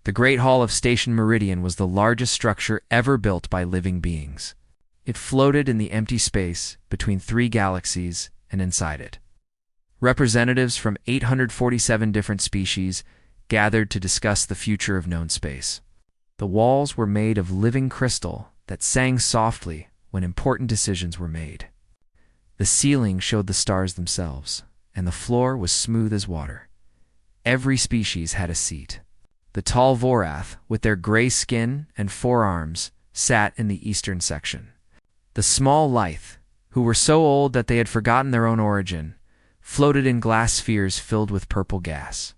The Great Hall of Station Meridian was the largest structure ever built by living beings. It floated in the empty space between three galaxies and inside it. Representatives from 847 different species gathered to discuss the future of known space. The walls were made of living crystal that sang softly when important decisions were made. The ceiling showed the stars themselves, and the floor was smooth as water. Every species had a seat. The tall Vorath, with their gray skin and 4 arms, sat in the eastern section. The small Lyth, who were so old that they had forgotten their own origin, floated in glass spheres filled with purple gas.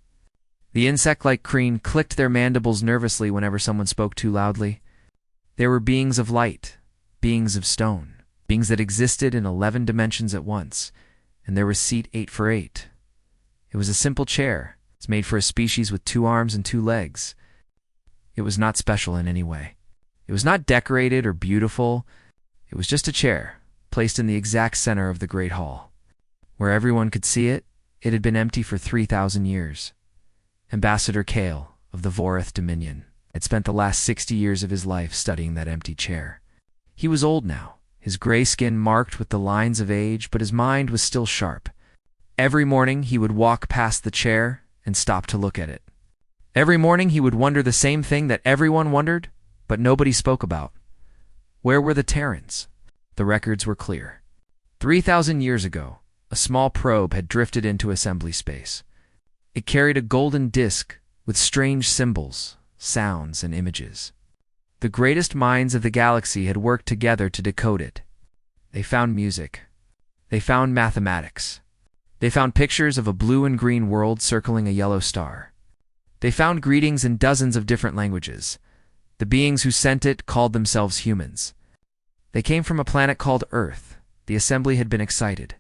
The insect-like Kreen clicked their mandibles nervously whenever someone spoke too loudly. They were beings of light, beings of stone, beings that existed in 11 dimensions at once, and there was seat 8 for 8. It was a simple chair. It's made for a species with 2 arms and 2 legs. It was not special in any way. It was not decorated or beautiful. It was just a chair, placed in the exact center of the Great Hall. Where everyone could see it, it had been empty for 3,000 years. Ambassador Kale, of the Vorath Dominion, had spent the last 60 years of his life studying that empty chair. He was old now, his gray skin marked with the lines of age, but his mind was still sharp. Every morning he would walk past the chair and stop to look at it. Every morning he would wonder the same thing that everyone wondered, but nobody spoke about. Where were the Terrans? The records were clear. 3,000 years ago, a small probe had drifted into assembly space. It carried a golden disk with strange symbols, sounds, and images. The greatest minds of the galaxy had worked together to decode it. They found music. They found mathematics. They found pictures of a blue and green world circling a yellow star. They found greetings in dozens of different languages. The beings who sent it called themselves humans. They came from a planet called Earth. The assembly had been excited.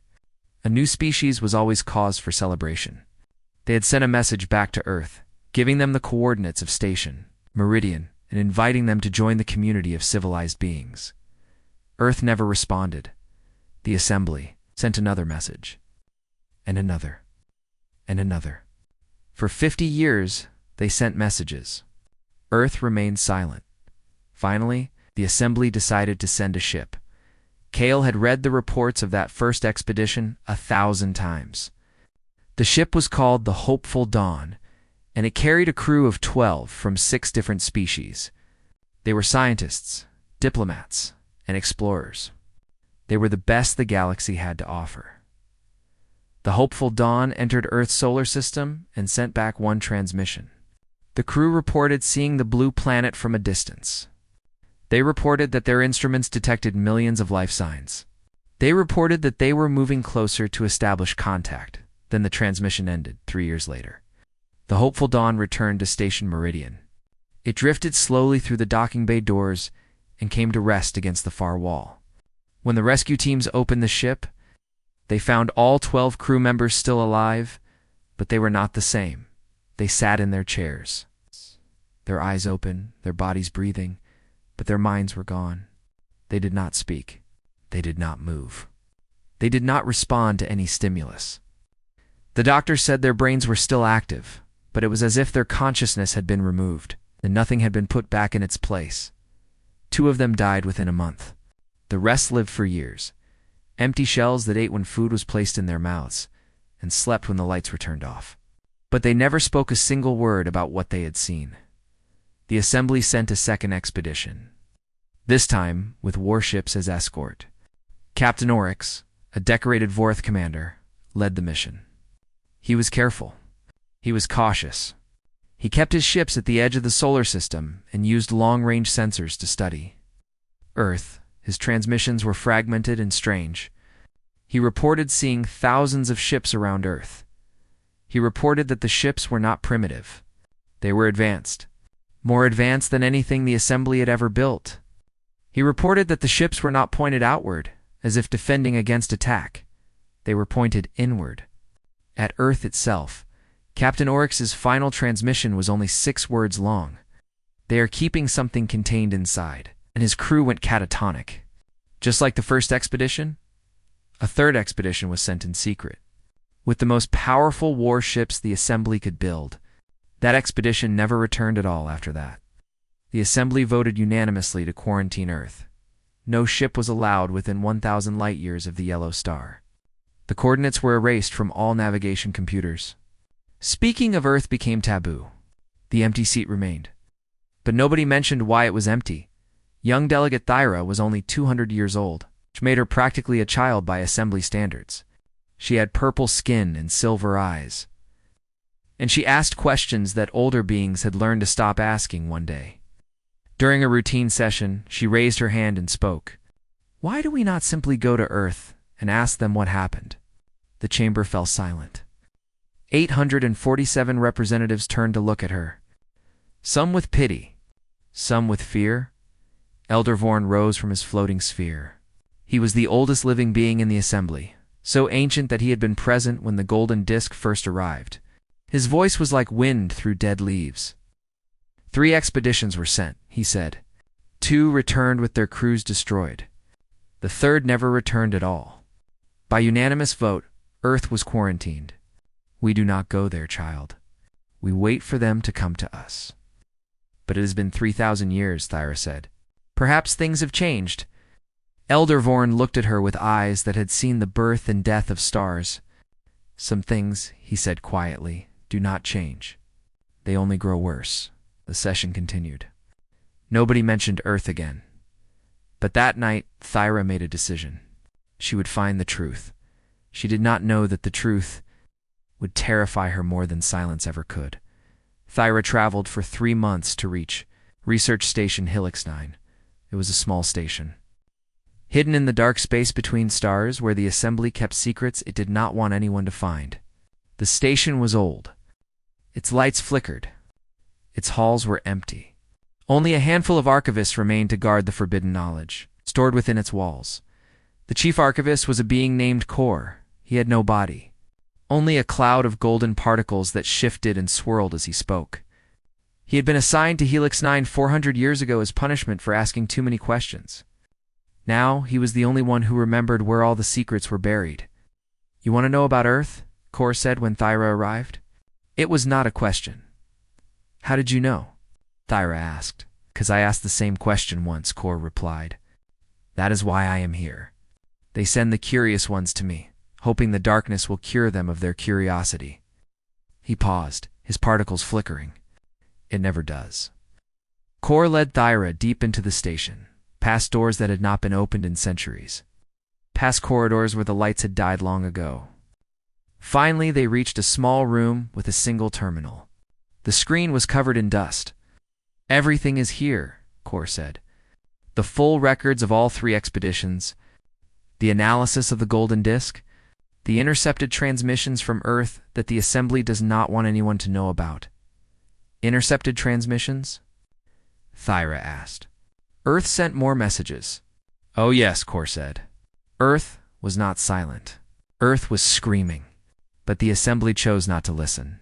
A new species was always cause for celebration. They had sent a message back to Earth, giving them the coordinates of Station, Meridian, and inviting them to join the community of civilized beings. Earth never responded. The assembly sent another message. And another. And another. For 50 years, they sent messages. Earth remained silent. Finally, the assembly decided to send a ship. Kale had read the reports of that first expedition 1,000 times. The ship was called the Hopeful Dawn, and it carried a crew of 12 from 6 different species. They were scientists, diplomats, and explorers. They were the best the galaxy had to offer. The Hopeful Dawn entered Earth's solar system and sent back one transmission. The crew reported seeing the blue planet from a distance. They reported that their instruments detected millions of life signs. They reported that they were moving closer to establish contact. Then the transmission ended 3 years later. The Hopeful Dawn returned to Station Meridian. It drifted slowly through the docking bay doors and came to rest against the far wall. When the rescue teams opened the ship, they found all 12 crew members still alive, but they were not the same. They sat in their chairs, their eyes open, their bodies breathing, but their minds were gone. They did not speak. They did not move. They did not respond to any stimulus. The doctor said their brains were still active, but it was as if their consciousness had been removed, and nothing had been put back in its place. 2 of them died within a month. The rest lived for years, empty shells that ate when food was placed in their mouths, and slept when the lights were turned off. But they never spoke a single word about what they had seen. The assembly sent a second expedition, this time with warships as escort. Captain Oryx, a decorated Vorath commander, led the mission. He was careful. He was cautious. He kept his ships at the edge of the solar system and used long-range sensors to study Earth. His transmissions were fragmented and strange. He reported seeing thousands of ships around Earth. He reported that the ships were not primitive. They were advanced. More advanced than anything the assembly had ever built. He reported that the ships were not pointed outward, as if defending against attack. They were pointed inward. At Earth itself, Captain Oryx's final transmission was only 6 words long. They are keeping something contained inside, and his crew went catatonic. Just like the first expedition, a third expedition was sent in secret. With the most powerful warships the assembly could build, That expedition never returned at all after that. The Assembly voted unanimously to quarantine Earth. No ship was allowed within 1,000 light-years of the yellow star. The coordinates were erased from all navigation computers. Speaking of Earth became taboo. The empty seat remained. But nobody mentioned why it was empty. Young delegate Thyra was only 200 years old, which made her practically a child by Assembly standards. She had purple skin and silver eyes. And she asked questions that older beings had learned to stop asking one day. During a routine session, she raised her hand and spoke. "Why do we not simply go to Earth and ask them what happened?" The chamber fell silent. 847 representatives turned to look at her. Some with pity, some with fear. Elder Vorn rose from his floating sphere. He was the oldest living being in the Assembly, so ancient that he had been present when the golden disc first arrived. His voice was like wind through dead leaves. 3 expeditions were sent, he said. 2 returned with their crews destroyed. The 3rd never returned at all. By unanimous vote, Earth was quarantined. We do not go there, child. We wait for them to come to us. But it has been 3,000 years, Thyra said. Perhaps things have changed. Elder Vorn looked at her with eyes that had seen the birth and death of stars. Some things, he said quietly, do not change. They only grow worse. The session continued. Nobody mentioned Earth again. But that night, Thyra made a decision. She would find the truth. She did not know that the truth would terrify her more than silence ever could. Thyra traveled for 3 months to reach Research Station Helix 9. It was a small station. Hidden in the dark space between stars where the Assembly kept secrets it did not want anyone to find. The station was old. Its lights flickered. Its halls were empty. Only a handful of archivists remained to guard the forbidden knowledge, stored within its walls. The chief archivist was a being named Kor. He had no body. Only a cloud of golden particles that shifted and swirled as he spoke. He had been assigned to Helix 9 400 years ago as punishment for asking too many questions. Now he was the only one who remembered where all the secrets were buried. "You want to know about Earth?" Kor said when Thyra arrived. It was not a question. "How did you know?" Thyra asked. "'Cause I asked the same question once," Kor replied. "That is why I am here. They send the curious ones to me, hoping the darkness will cure them of their curiosity." He paused, his particles flickering. It never does. Kor led Thyra deep into the station, past doors that had not been opened in centuries, past corridors where the lights had died long ago. Finally, they reached a small room with a single terminal. The screen was covered in dust. "Everything is here," Kor said. "The full records of all 3 expeditions, the analysis of the golden disc, the intercepted transmissions from Earth that the Assembly does not want anyone to know about." "Intercepted transmissions?" Thyra asked. "Earth sent more messages." "Oh yes," Kor said. Earth was not silent. Earth was screaming. But the Assembly chose not to listen.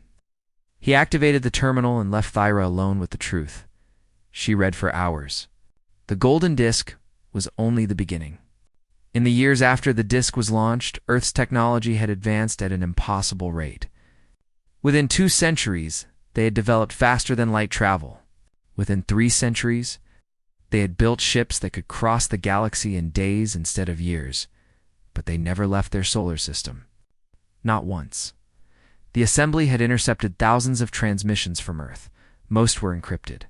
He activated the terminal and left Thyra alone with the truth. She read for hours. The golden disc was only the beginning. In the years after the disc was launched, Earth's technology had advanced at an impossible rate. Within 2 centuries, they had developed faster than light travel. Within 3 centuries, they had built ships that could cross the galaxy in days instead of years. But they never left their solar system. Not once. The Assembly had intercepted thousands of transmissions from Earth. Most were encrypted.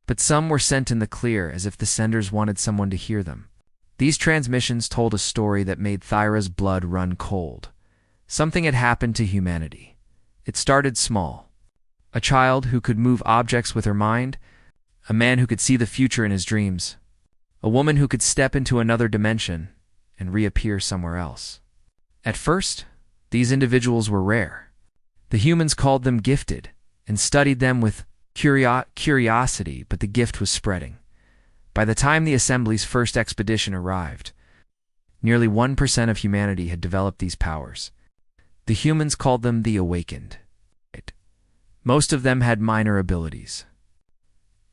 But some were sent in the clear as if the senders wanted someone to hear them. These transmissions told a story that made Thyra's blood run cold. Something had happened to humanity. It started small. A child who could move objects with her mind, a man who could see the future in his dreams, a woman who could step into another dimension and reappear somewhere else. At first, these individuals were rare. The humans called them gifted and studied them with curiosity, but the gift was spreading. By the time the Assembly's first expedition arrived, nearly 1% of humanity had developed these powers. The humans called them the Awakened. Most of them had minor abilities.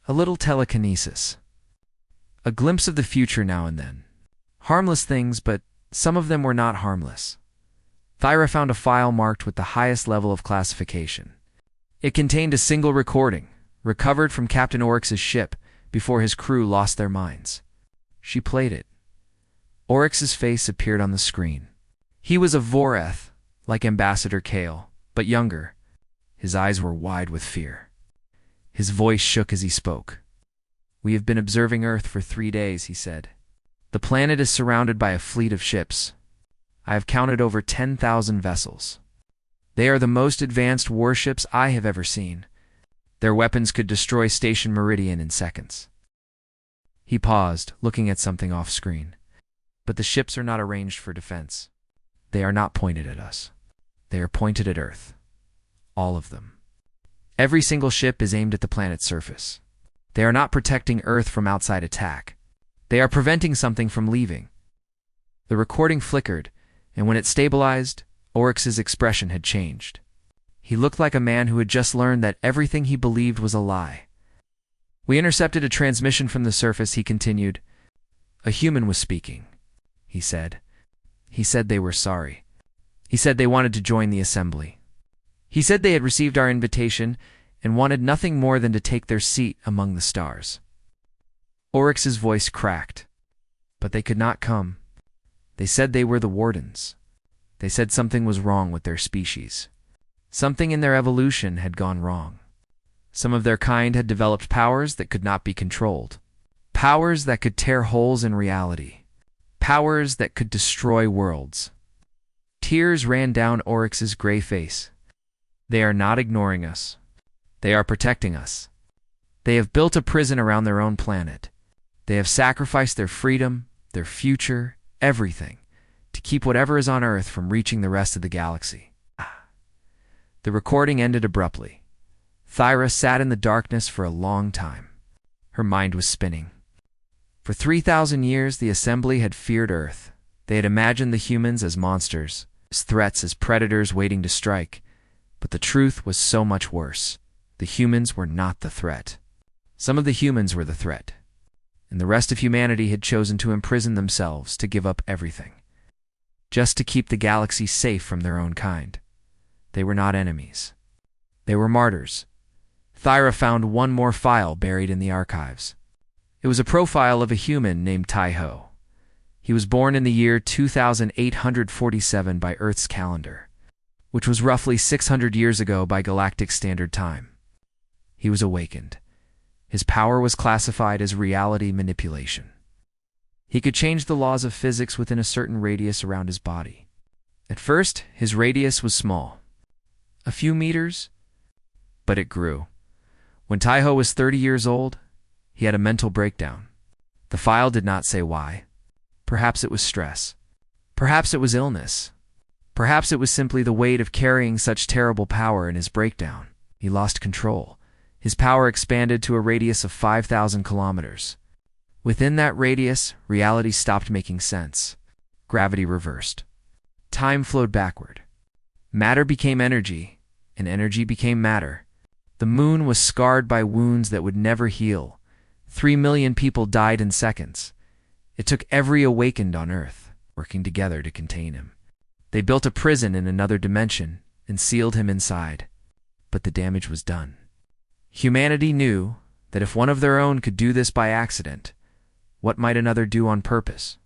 A little telekinesis. A glimpse of the future now and then. Harmless things, but some of them were not harmless. Thyra found a file marked with the highest level of classification. It contained a single recording, recovered from Captain Oryx's ship before his crew lost their minds. She played it. Oryx's face appeared on the screen. He was a Voreth, like Ambassador Kale, but younger. His eyes were wide with fear. His voice shook as he spoke. "We have been observing Earth for 3 days," he said. "The planet is surrounded by a fleet of ships. I have counted over 10,000 vessels. They are the most advanced warships I have ever seen. Their weapons could destroy Station Meridian in seconds." He paused, looking at something off-screen. "But the ships are not arranged for defense. They are not pointed at us. They are pointed at Earth. All of them. Every single ship is aimed at the planet's surface. They are not protecting Earth from outside attack. They are preventing something from leaving." The recording flickered, and when it stabilized, Oryx's expression had changed. He looked like a man who had just learned that everything he believed was a lie. "We intercepted a transmission from the surface," he continued. "A human was speaking," he said. "He said they were sorry. He said they wanted to join the assembly. He said they had received our invitation and wanted nothing more than to take their seat among the stars." Oryx's voice cracked. "But they could not come. They said they were the wardens. They said something was wrong with their species. Something in their evolution had gone wrong. Some of their kind had developed powers that could not be controlled. Powers that could tear holes in reality. Powers that could destroy worlds." Tears ran down Oryx's gray face. "They are not ignoring us. They are protecting us. They have built a prison around their own planet. They have sacrificed their freedom, their future, everything, to keep whatever is on Earth from reaching the rest of the galaxy." The recording ended abruptly. Thyra sat in the darkness for a long time. Her mind was spinning. For 3,000 years, the Assembly had feared Earth. They had imagined the humans as monsters, as threats, as predators waiting to strike. But the truth was so much worse. The humans were not the threat. Some of the humans were the threat. And the rest of humanity had chosen to imprison themselves, to give up everything, just to keep the galaxy safe from their own kind. They were not enemies. They were martyrs. Thyra found one more file buried in the archives. It was a profile of a human named Taiho. He was born in the year 2847 by Earth's calendar, which was roughly 600 years ago by Galactic Standard Time. He was awakened. His power was classified as reality manipulation. He could change the laws of physics within a certain radius around his body. At first, his radius was small, a few meters, but it grew. When Taiho was 30 years old, he had a mental breakdown. The file did not say why. Perhaps it was stress. Perhaps it was illness. Perhaps it was simply the weight of carrying such terrible power in his breakdown. He lost control. His power expanded to a radius of 5,000 kilometers. Within that radius, reality stopped making sense. Gravity reversed. Time flowed backward. Matter became energy, and energy became matter. The moon was scarred by wounds that would never heal. 3 million people died in seconds. It took every awakened on Earth, working together to contain him. They built a prison in another dimension and sealed him inside. But the damage was done. Humanity knew that if one of their own could do this by accident, what might another do on purpose?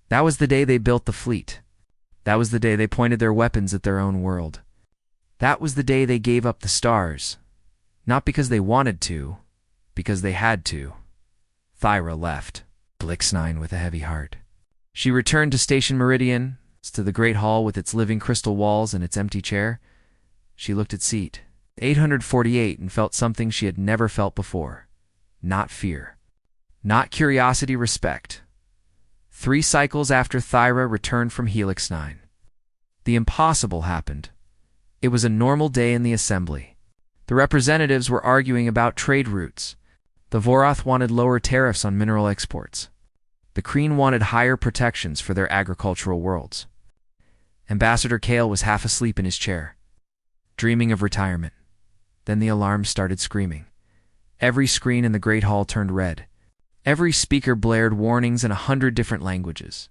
That was the day they built the fleet. That was the day they pointed their weapons at their own world. That was the day they gave up the stars. Not because they wanted to, because they had to. Thyra left, Blix-9 with a heavy heart. She returned to Station Meridian, to the great hall with its living crystal walls and its empty chair. She looked at seat 848 and felt something she had never felt before. Not fear. Not curiosity, respect. 3 cycles after Thyra returned from Helix 9. The impossible happened. It was a normal day in the assembly. The representatives were arguing about trade routes. The Voroth wanted lower tariffs on mineral exports. The Kreen wanted higher protections for their agricultural worlds. Ambassador Kale was half asleep in his chair, dreaming of retirement. Then the alarms started screaming. Every screen in the Great Hall turned red. Every speaker blared warnings in 100 different languages.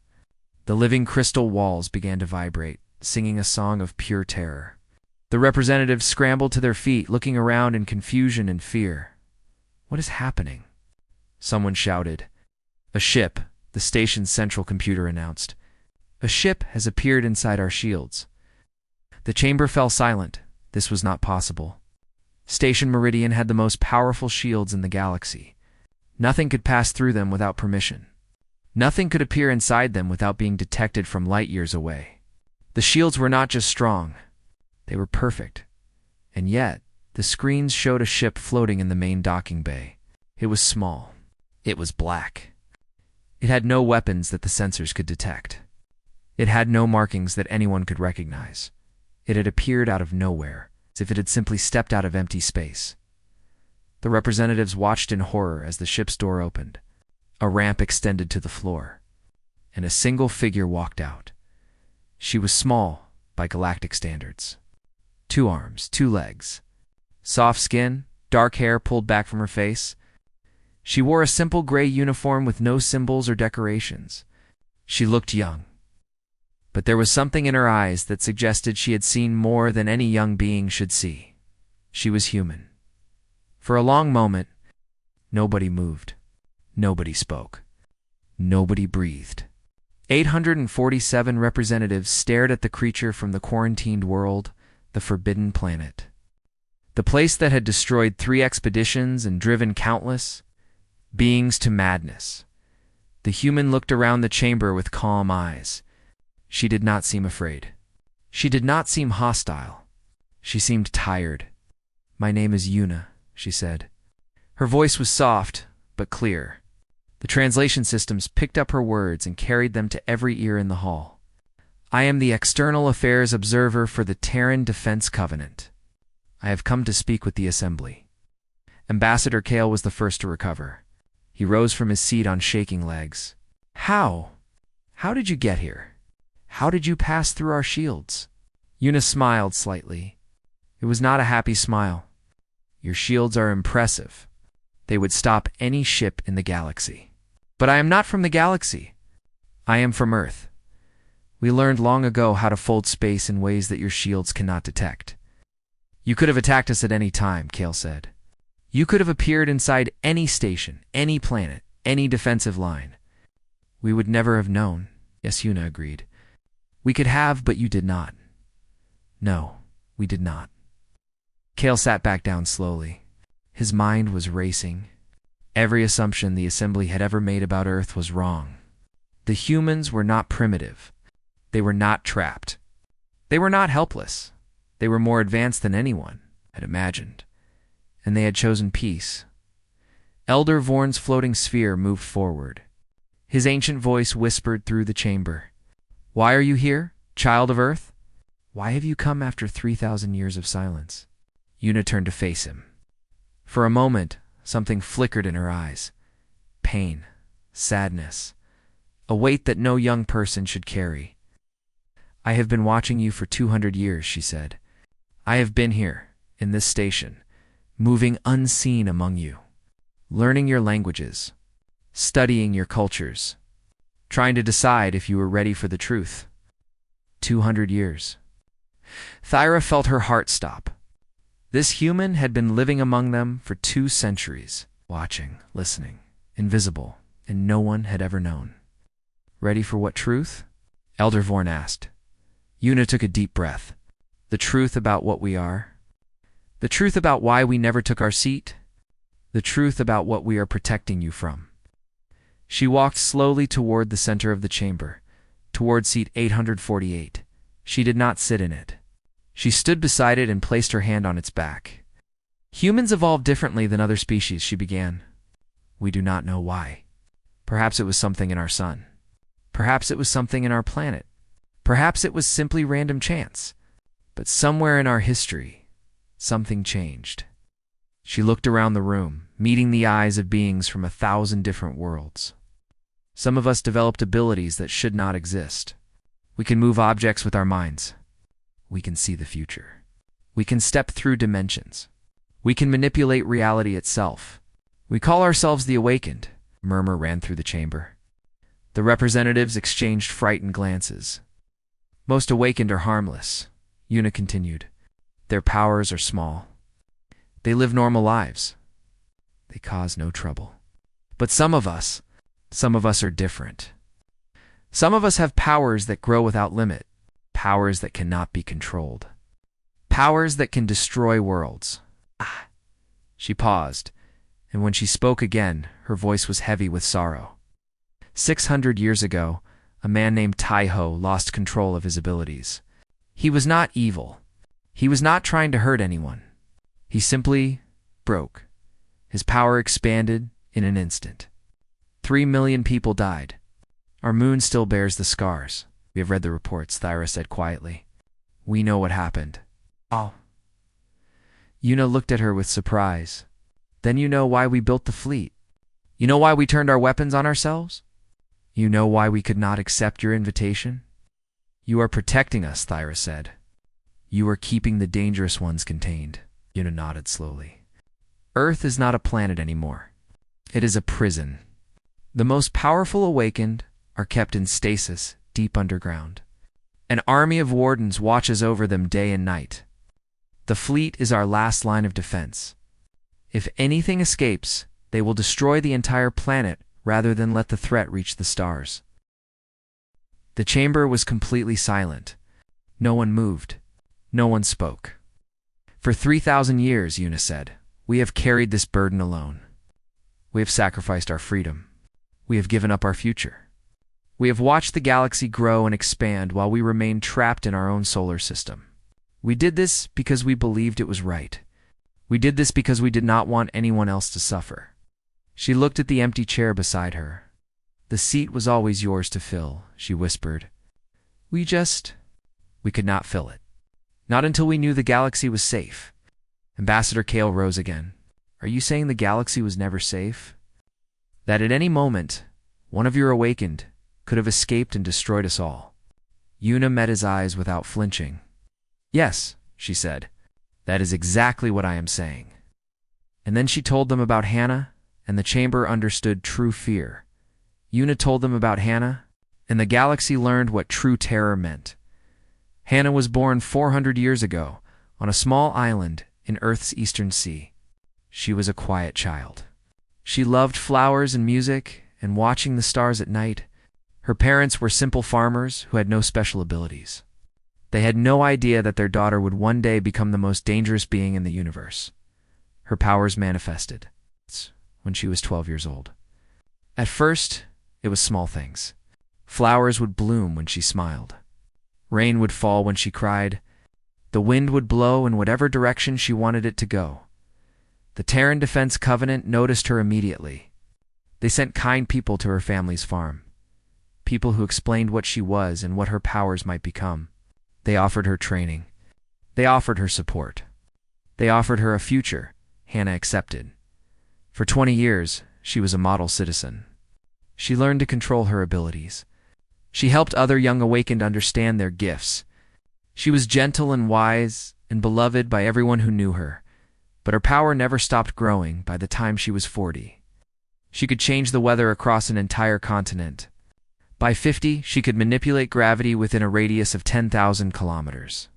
The living crystal walls began to vibrate, singing a song of pure terror. The The representatives scrambled to their feet, looking around in confusion and fear. What is happening? Someone shouted. A ship, the station's central computer announced. A ship has appeared inside our shields. The chamber fell silent. This was not possible. Station Meridian had the most powerful shields in the galaxy. Nothing could pass through them without permission. Nothing could appear inside them without being detected from light years away. The shields were not just strong, they were perfect. And yet, the screens showed a ship floating in the main docking bay. It was small. It was black. It had no weapons that the sensors could detect. It had no markings that anyone could recognize. It had appeared out of nowhere, as if it had simply stepped out of empty space. The representatives watched in horror as the ship's door opened. A ramp extended to the floor, and a single figure walked out. She was small by galactic standards. 2 arms, 2 legs. Soft skin, dark hair pulled back from her face. She wore a simple gray uniform with no symbols or decorations. She looked young. But there was something in her eyes that suggested she had seen more than any young being should see. She was human. For a long moment, nobody moved. Nobody spoke. Nobody breathed. 847 representatives stared at the creature from the quarantined world, the forbidden planet. The place that had destroyed 3 expeditions and driven countless beings to madness. The human looked around the chamber with calm eyes. She did not seem afraid. She did not seem hostile. She seemed tired. "My name is Yuna," she said. Her voice was soft, but clear. The translation systems picked up her words and carried them to every ear in the hall. "I am the External Affairs Observer for the Terran Defense Covenant. I have come to speak with the Assembly." Ambassador Kale was the first to recover. He rose from his seat on shaking legs. How? How did you get here? How did you pass through our shields?" Yuna smiled slightly. It was not a happy smile. "Your shields are impressive. They would stop any ship in the galaxy. But I am not from the galaxy. I am from Earth. We learned long ago how to fold space in ways that your shields cannot detect." "You could have attacked us at any time," Kale said. "You could have appeared inside any station, any planet, any defensive line. We would never have known." "Yes," Yuna agreed. "We could have, but you did not." "No, we did not." Kale sat back down slowly. His mind was racing. Every assumption the Assembly had ever made about Earth was wrong. The humans were not primitive. They were not trapped. They were not helpless. They were more advanced than anyone had imagined. And they had chosen peace. Elder Vorn's floating sphere moved forward. His ancient voice whispered through the chamber. "Why are you here, child of Earth? Why have you come after 3,000 years of silence?" Yuna turned to face him. For a moment, something flickered in her eyes. Pain, sadness, a weight that no young person should carry. "I have been watching you for 200 years, she said. "I have been here, in this station, moving unseen among you, learning your languages, studying your cultures, trying to decide if you were ready for the truth. 200 years. Thyra felt her heart stop. This human had been living among them for 2 centuries, watching, listening, invisible, and no one had ever known. "Ready for what truth?" Elder Vorn asked. Yuna took a deep breath. "The truth about what we are. The truth about why we never took our seat. The truth about what we are protecting you from." She walked slowly toward the center of the chamber, toward seat 848. She did not sit in it. She stood beside it and placed her hand on its back. "Humans evolved differently than other species," she began. "We do not know why. Perhaps it was something in our sun. Perhaps it was something in our planet. Perhaps it was simply random chance. But somewhere in our history, something changed." She looked around the room, meeting the eyes of beings from 1,000 different worlds. "Some of us developed abilities that should not exist. We can move objects with our minds. We can see the future. We can step through dimensions. We can manipulate reality itself. We call ourselves the Awakened." A murmur ran through the chamber. The representatives exchanged frightened glances. "Most Awakened are harmless," Yuna continued. Their powers are small. They live normal lives. They cause no trouble. But some of us are different. Some of us have powers that grow without limit, powers that cannot be controlled, powers that can destroy worlds. Ah. She paused, and when she spoke again, her voice was heavy with sorrow. 600 years ago, a man named Taiho lost control of his abilities. He was not evil. He was not trying to hurt anyone. He simply broke. His power expanded in an instant. 3 million people died. Our moon still bears the scars. We have read the reports, Thyra said quietly. We know what happened. Oh. Yuna looked at her with surprise. Then you know why we built the fleet. You know why we turned our weapons on ourselves? You know why we could not accept your invitation? You are protecting us, Thyra said. You are keeping the dangerous ones contained. Yuna nodded slowly. Earth is not a planet anymore. It is a prison. The most powerful awakened are kept in stasis deep underground. An army of wardens watches over them day and night. The fleet is our last line of defense. If anything escapes, they will destroy the entire planet rather than let the threat reach the stars. The chamber was completely silent. No one moved. No one spoke. For 3,000 years, Yuna said, we have carried this burden alone. We have sacrificed our freedom. We have given up our future. We have watched the galaxy grow and expand while we remained trapped in our own solar system. We did this because we believed it was right. We did this because we did not want anyone else to suffer. She looked at the empty chair beside her. The seat was always yours to fill, she whispered. We could not fill it. Not until we knew the galaxy was safe. Ambassador Kale rose again. Are you saying the galaxy was never safe? That at any moment, one of your awakened could have escaped and destroyed us all. Yuna met his eyes without flinching. Yes, she said. That is exactly what I am saying. And then she told them about Hannah, and the chamber understood true fear. Yuna told them about Hannah, and the galaxy learned what true terror meant. Hannah was born 400 years ago on a small island in Earth's eastern sea. She was a quiet child. She loved flowers and music and watching the stars at night. Her parents were simple farmers who had no special abilities. They had no idea that their daughter would one day become the most dangerous being in the universe. Her powers manifested when she was 12 years old. At first, it was small things. Flowers would bloom when she smiled. Rain would fall when she cried. The wind would blow in whatever direction she wanted it to go. The Terran Defense Covenant noticed her immediately. They sent kind people to her family's farm. People who explained what she was and what her powers might become. They offered her training. They offered her support. They offered her a future. Hannah accepted. For 20 years, she was a model citizen. She learned to control her abilities. She helped other young awakened understand their gifts. She was gentle and wise and beloved by everyone who knew her, but her power never stopped growing by the time she was 40. She could change the weather across an entire continent. By 50, she could manipulate gravity within a radius of 10,000 kilometers.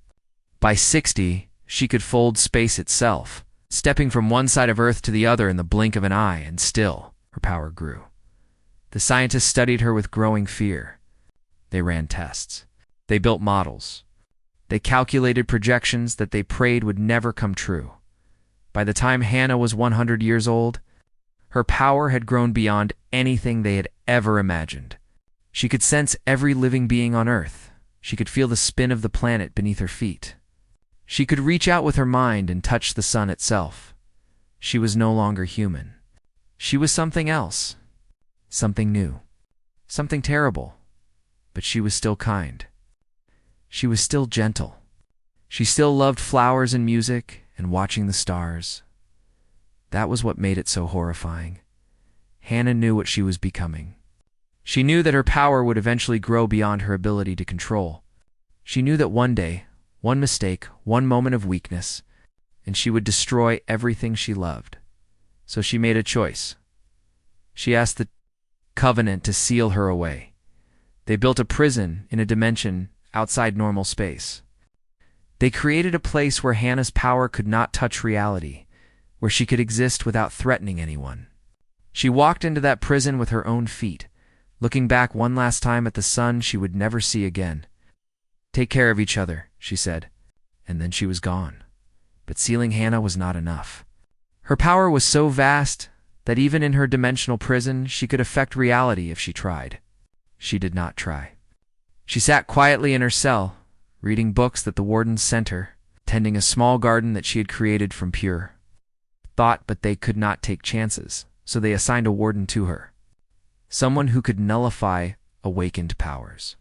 By 60, she could fold space itself, stepping from one side of Earth to the other in the blink of an eye, and still, her power grew. The scientists studied her with growing fear. They ran tests. They built models. They calculated projections that they prayed would never come true. By the time Hannah was 100 years old, her power had grown beyond anything they had ever imagined. She could sense every living being on Earth. She could feel the spin of the planet beneath her feet. She could reach out with her mind and touch the sun itself. She was no longer human. She was something else. Something new. Something terrible. But she was still kind. She was still gentle. She still loved flowers and music and watching the stars. That was what made it so horrifying. Hannah knew what she was becoming. She knew that her power would eventually grow beyond her ability to control. She knew that one day, one mistake, one moment of weakness, and she would destroy everything she loved. So she made a choice. She asked the Covenant to seal her away. They built a prison in a dimension outside normal space. They created a place where Hannah's power could not touch reality, where she could exist without threatening anyone. She walked into that prison with her own feet, looking back one last time at the sun she would never see again. "Take care of each other," she said, and then she was gone. But sealing Hannah was not enough. Her power was so vast that even in her dimensional prison she could affect reality if she tried. She did not try. She sat quietly in her cell, reading books that the wardens sent her, tending a small garden that she had created from pure thought, but they could not take chances, so they assigned a warden to her. Someone who could nullify awakened powers.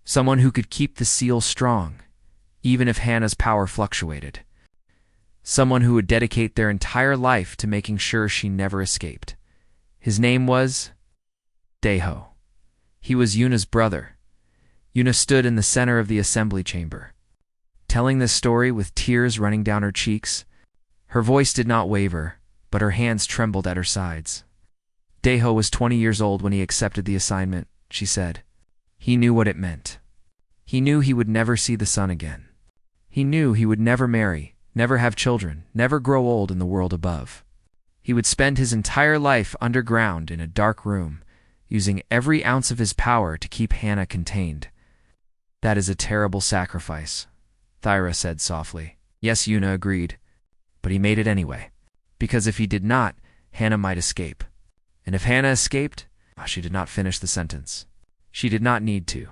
Someone who could keep the seal strong, even if Hannah's power fluctuated. Someone who would dedicate their entire life to making sure she never escaped. His name was Deho. He was Yuna's brother. Yuna stood in the center of the assembly chamber, telling this story with tears running down her cheeks. Her voice did not waver, but her hands trembled at her sides. Deho was 20 years old when he accepted the assignment, she said. He knew what it meant. He knew he would never see the sun again. He knew he would never marry, never have children, never grow old in the world above. He would spend his entire life underground in a dark room, using every ounce of his power to keep Hannah contained. That is a terrible sacrifice, Thyra said softly. Yes, Yuna agreed, but he made it anyway, because if he did not, Hannah might escape. And if Hannah escaped, she did not finish the sentence. She did not need to.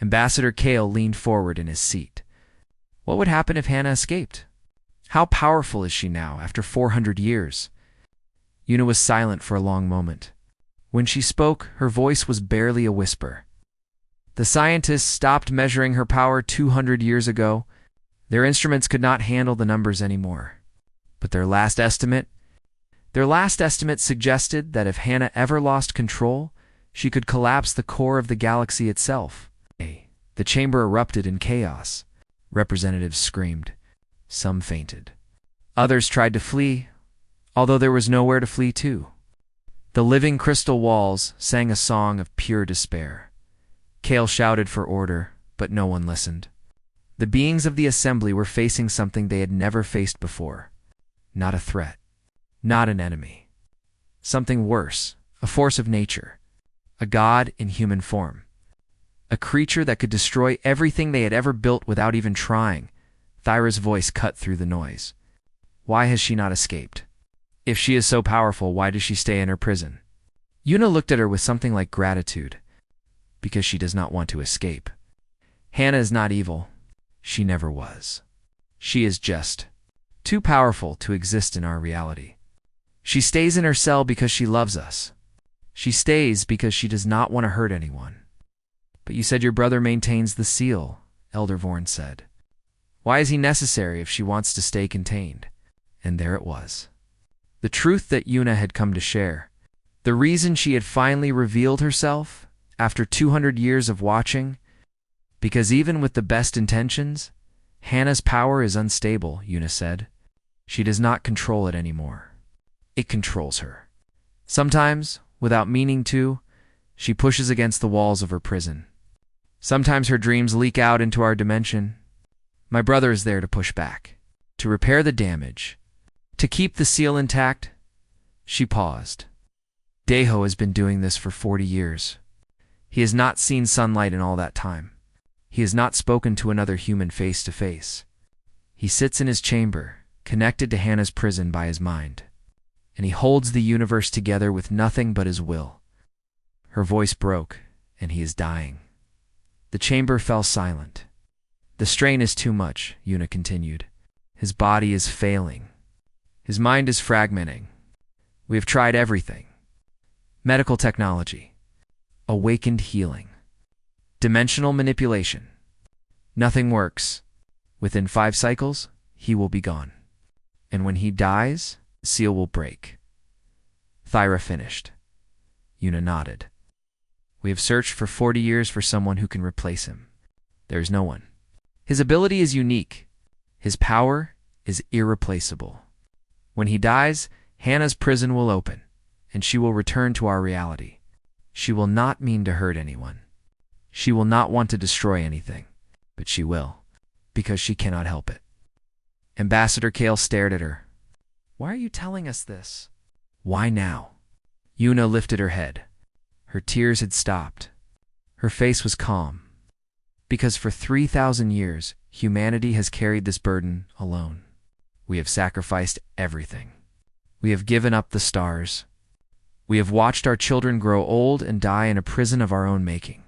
Ambassador Kale leaned forward in his seat. What would happen if Hannah escaped? How powerful is she now, after 400 years? Yuna was silent for a long moment. When she spoke, her voice was barely a whisper. The scientists stopped measuring her power 200 years ago. Their instruments could not handle the numbers anymore. But their last estimate suggested that if Hannah ever lost control, she could collapse the core of the galaxy itself. The chamber erupted in chaos. Representatives screamed. Some fainted. Others tried to flee, although there was nowhere to flee to. The living crystal walls sang a song of pure despair. Kale shouted for order, but no one listened. The beings of the assembly were facing something they had never faced before. Not a threat. Not an enemy. Something worse, a force of nature. A god in human form. A creature that could destroy everything they had ever built without even trying. Thyra's voice cut through the noise. Why has she not escaped? If she is so powerful, why does she stay in her prison? Yuna looked at her with something like gratitude. Because she does not want to escape. Hannah is not evil. She never was. She is just too powerful to exist in our reality. She stays in her cell because she loves us. She stays because she does not want to hurt anyone. But you said your brother maintains the seal, Elder Vorn said. Why is he necessary if she wants to stay contained? And there it was. The truth that Yuna had come to share. The reason she had finally revealed herself, after 200 years of watching. Because even with the best intentions, Hannah's power is unstable, Yuna said. She does not control it anymore. It controls her. Sometimes, without meaning to, she pushes against the walls of her prison. Sometimes her dreams leak out into our dimension. My brother is there to push back, to repair the damage, to keep the seal intact. She paused. Deho has been doing this for 40 years. He has not seen sunlight in all that time. He has not spoken to another human face to face. He sits in his chamber, connected to Hannah's prison by his mind, and he holds the universe together with nothing but his will. Her voice broke, and he is dying. The chamber fell silent. The strain is too much, Yuna continued. His body is failing. His mind is fragmenting. We have tried everything. Medical technology. Awakened healing. Dimensional manipulation. Nothing works. Within 5 cycles, he will be gone. And when he dies, the seal will break. Thyra finished. Yuna nodded. We have searched for 40 years for someone who can replace him. There is no one. His ability is unique. His power is irreplaceable. When he dies, Hannah's prison will open, and she will return to our reality. She will not mean to hurt anyone. She will not want to destroy anything, but she will. because she cannot help it. Ambassador Kale stared at her. Why are you telling us this? Why now? Yuna lifted her head. Her tears had stopped. Her face was calm. Because for 3,000 years, humanity has carried this burden alone. We have sacrificed everything. We have given up the stars. We have watched our children grow old and die in a prison of our own making.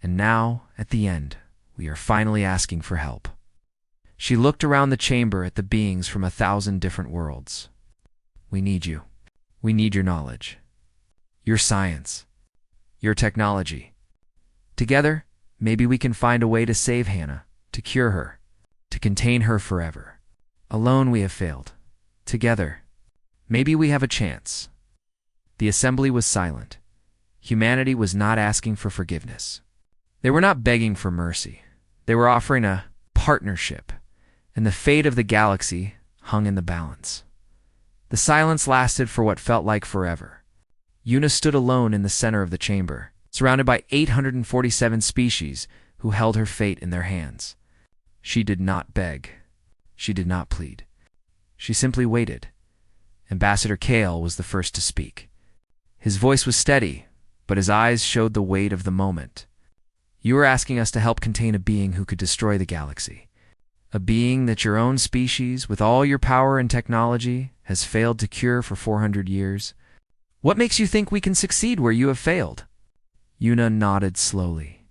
And now, at the end, we are finally asking for help. She looked around the chamber at the beings from 1,000 different worlds. We need you. We need your knowledge. Your science. Your technology. Together, maybe we can find a way to save Hannah, to cure her, to contain her forever. Alone we have failed. Together, maybe we have a chance. The assembly was silent. Humanity was not asking for forgiveness. They were not begging for mercy. They were offering a partnership, and the fate of the galaxy hung in the balance. The silence lasted for what felt like forever. Yuna stood alone in the center of the chamber, surrounded by 847 species who held her fate in their hands. She did not beg. She did not plead. She simply waited. Ambassador Kale was the first to speak. His voice was steady, but his eyes showed the weight of the moment. You are asking us to help contain a being who could destroy the galaxy. A being that your own species, with all your power and technology, has failed to cure for 400 years. What makes you think we can succeed where you have failed? Yuna nodded slowly.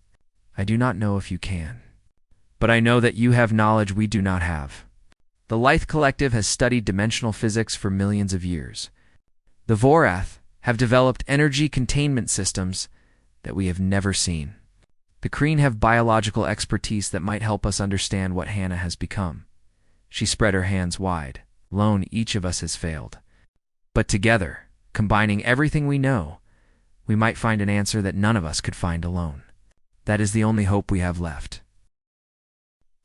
I do not know if you can. But I know that you have knowledge we do not have. The Lythe Collective has studied dimensional physics for millions of years. The Vorath have developed energy containment systems that we have never seen. The Kreen have biological expertise that might help us understand what Hannah has become. She spread her hands wide. Alone, each of us has failed. But together, combining everything we know, we might find an answer that none of us could find alone. That is the only hope we have left.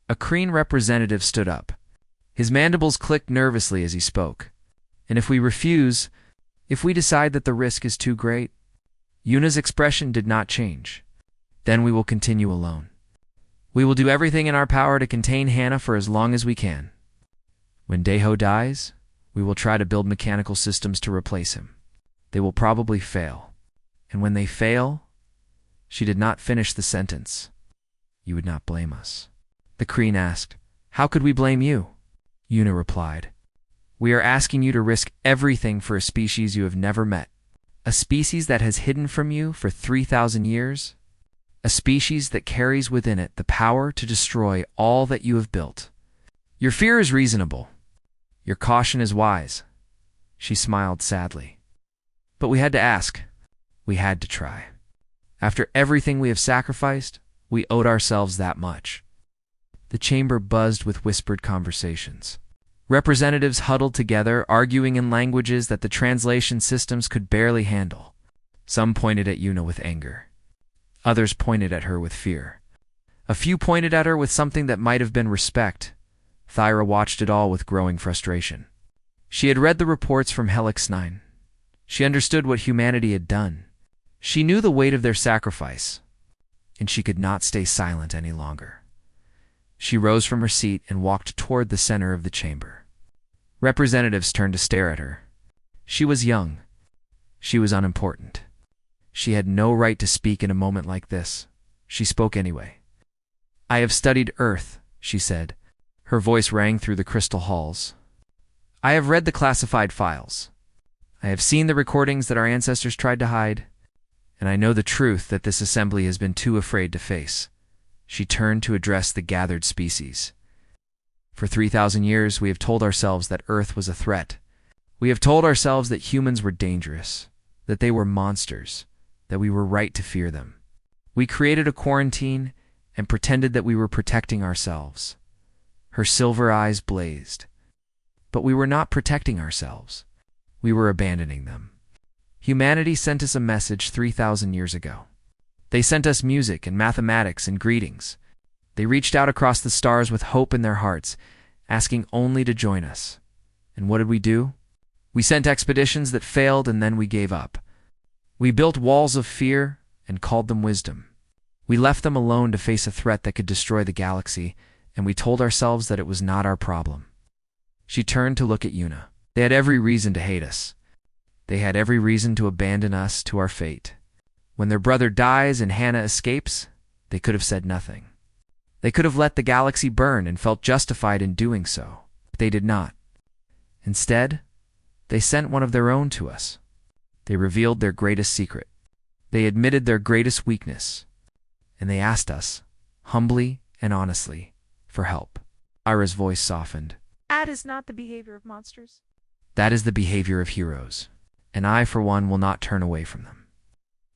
A Kreen representative stood up. His mandibles clicked nervously as he spoke. And if we refuse, if we decide that the risk is too great? Yuna's expression did not change. Then we will continue alone. We will do everything in our power to contain Hannah for as long as we can. When Deho dies, we will try to build mechanical systems to replace him. They will probably fail. And when they fail, she did not finish the sentence. You would not blame us. The Kreen asked, How could we blame you? Yuna replied, We are asking you to risk everything for a species you have never met. A species that has hidden from you for 3,000 years. A species that carries within it the power to destroy all that you have built. Your fear is reasonable. Your caution is wise. She smiled sadly. But we had to ask. We had to try. After everything we have sacrificed, we owed ourselves that much. The chamber buzzed with whispered conversations. Representatives huddled together, arguing in languages that the translation systems could barely handle. Some pointed at Yuna with anger. Others pointed at her with fear. A few pointed at her with something that might have been respect. Thyra watched it all with growing frustration. She had read the reports from Helix 9. She understood what humanity had done. She knew the weight of their sacrifice, and she could not stay silent any longer. She rose from her seat and walked toward the center of the chamber. Representatives turned to stare at her. She was young. She was unimportant. She had no right to speak in a moment like this. She spoke anyway. I have studied Earth, she said. Her voice rang through the crystal halls. I have read the classified files. I have seen the recordings that our ancestors tried to hide, and I know the truth that this assembly has been too afraid to face. She turned to address the gathered species. For 3,000 years, we have told ourselves that Earth was a threat. We have told ourselves that humans were dangerous, that they were monsters, that we were right to fear them. We created a quarantine and pretended that we were protecting ourselves. Her silver eyes blazed. But we were not protecting ourselves. We were abandoning them. Humanity sent us a message 3,000 years ago. They sent us music and mathematics and greetings. They reached out across the stars with hope in their hearts, asking only to join us. And what did we do? We sent expeditions that failed, and then we gave up. We built walls of fear and called them wisdom. We left them alone to face a threat that could destroy the galaxy, and we told ourselves that it was not our problem. She turned to look at Yuna. They had every reason to hate us. They had every reason to abandon us to our fate. When their brother dies and Hannah escapes, they could have said nothing. They could have let the galaxy burn and felt justified in doing so. But they did not. Instead, they sent one of their own to us. They revealed their greatest secret. They admitted their greatest weakness. And they asked us, humbly and honestly, for help. Ira's voice softened. That is not the behavior of monsters. That is the behavior of heroes, and I, for one, will not turn away from them.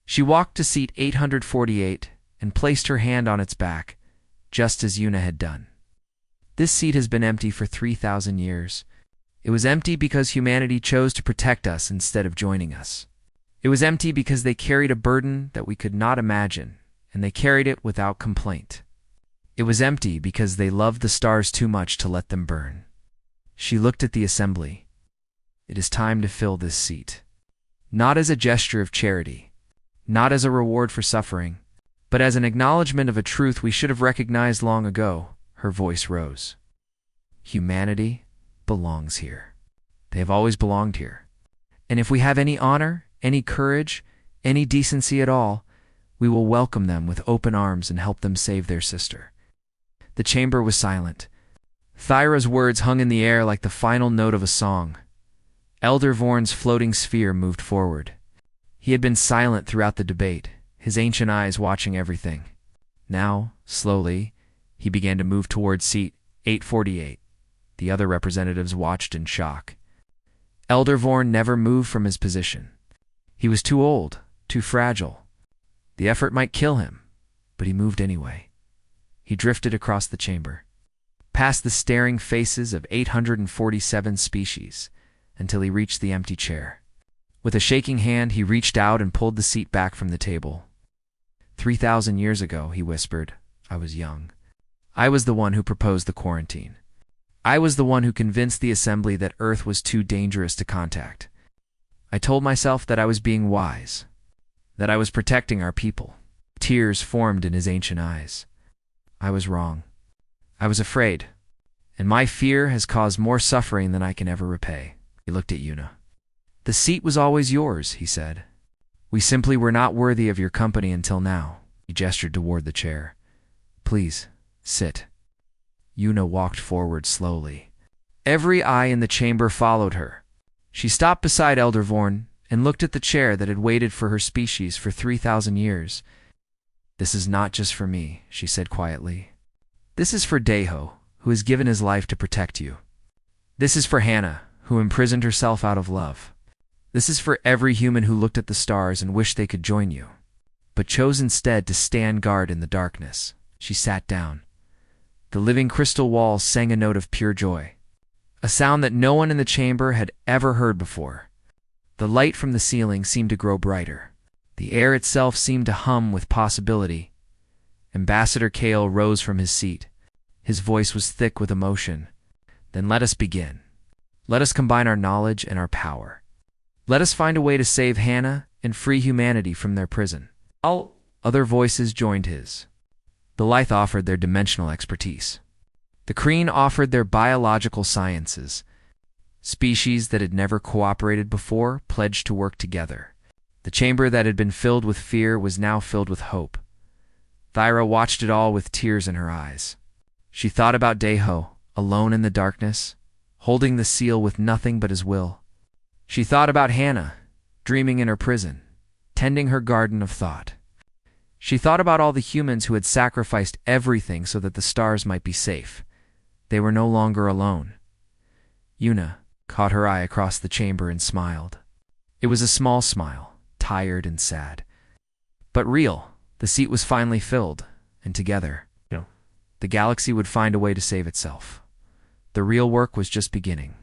She walked to seat 848 and placed her hand on its back, just as Yuna had done. This seat has been empty for 3,000 years. It was empty because humanity chose to protect us instead of joining us. It was empty because they carried a burden that we could not imagine, and they carried it without complaint. It was empty because they loved the stars too much to let them burn. She looked at the assembly. It is time to fill this seat. Not as a gesture of charity, not as a reward for suffering, but as an acknowledgement of a truth we should have recognized long ago. Her voice rose. Humanity belongs here. They have always belonged here. And if we have any honor, any courage, any decency at all, we will welcome them with open arms and help them save their sister. The chamber was silent. Thyra's words hung in the air like the final note of a song. Elder Vorn's floating sphere moved forward. He had been silent throughout the debate, his ancient eyes watching everything. Now, slowly, he began to move toward seat 848. The other representatives watched in shock. Elder Vorn never moved from his position. He was too old, too fragile. The effort might kill him, but he moved anyway. He drifted across the chamber, past the staring faces of 847 species, until he reached the empty chair. With a shaking hand, he reached out and pulled the seat back from the table. 3,000 years ago, he whispered, I was young. I was the one who proposed the quarantine. I was the one who convinced the assembly that Earth was too dangerous to contact. I told myself that I was being wise, that I was protecting our people. Tears formed in his ancient eyes. I was wrong. I was afraid, and my fear has caused more suffering than I can ever repay. He looked at Yuna. The seat was always yours, he said. We simply were not worthy of your company until now. He gestured toward the chair. Please, sit. Yuna walked forward slowly. Every eye in the chamber followed her. She stopped beside Elder Vorn and looked at the chair that had waited for her species for 3,000 years. This is not just for me, she said quietly. This is for Deho, who has given his life to protect you. This is for Hannah, who imprisoned herself out of love. This is for every human who looked at the stars and wished they could join you, but chose instead to stand guard in the darkness. She sat down. The living crystal walls sang a note of pure joy, a sound that no one in the chamber had ever heard before. The light from the ceiling seemed to grow brighter. The air itself seemed to hum with possibility. Ambassador Kale rose from his seat. His voice was thick with emotion. Then let us begin. Let us combine our knowledge and our power. Let us find a way to save Hannah and free humanity from their prison. All other voices joined his. The Lithe offered their dimensional expertise. The Kreen offered their biological sciences. Species that had never cooperated before pledged to work together. The chamber that had been filled with fear was now filled with hope. Thyra watched it all with tears in her eyes. She thought about Deho, alone in the darkness, holding the seal with nothing but his will. She thought about Hannah, dreaming in her prison, tending her garden of thought. She thought about all the humans who had sacrificed everything so that the stars might be safe. They were no longer alone. Yuna caught her eye across the chamber and smiled. It was a small smile, tired and sad, but real. The seat was finally filled, and together, the galaxy would find a way to save itself. The real work was just beginning.